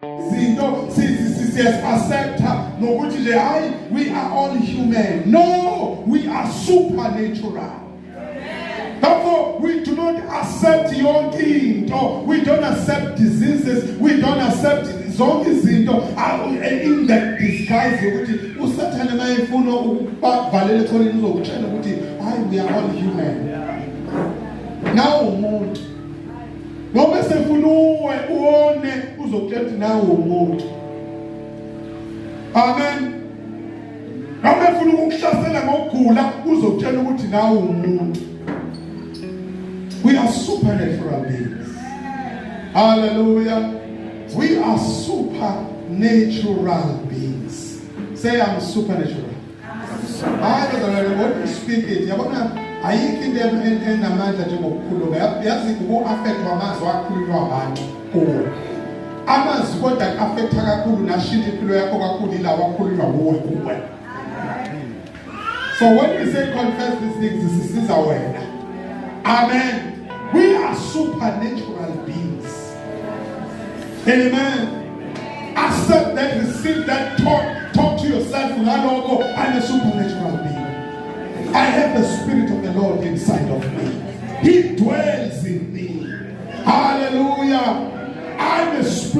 izinto siyazi-accepta nokuthi nje hayi we are all human. No, we are supernatural. Therefore, we do not accept yonke into. We don't accept diseases. We don't accept zonke izinto in that disguise yokuthi uSathane mayefuna ukuvalela ekhoneni uzokutshela ukuthi hayi we are all human. Nawe umuntu. Ngoba sefuna uone uzokutshela ukuthi nawe umuntu. Amen. Ngoba efuna ukukuhlasela ngokugula uzokutshela ukuthi nawe umuntu. We are supernatural beings. Hallelujah. We are supernatural beings. Say I'm supernatural. When you speak it, yabona ayikho into enamandla njengokukhuluma. Yazi uku-affect amazwi akhulunywa abantu kuwe. Amazwi kodwa affecta kakhulu nashintsha impilo yakho kakhulu ilawa akhulunywa kuwe. So when we say confess these things, sisiza wena. Amen. We are supernatural beings. Amen. Accept that, receive that, talk to yourself. I'm a supernatural being. I have the Spirit of the Lord inside of me. He dwells in me. Hallelujah. I'm a spirit.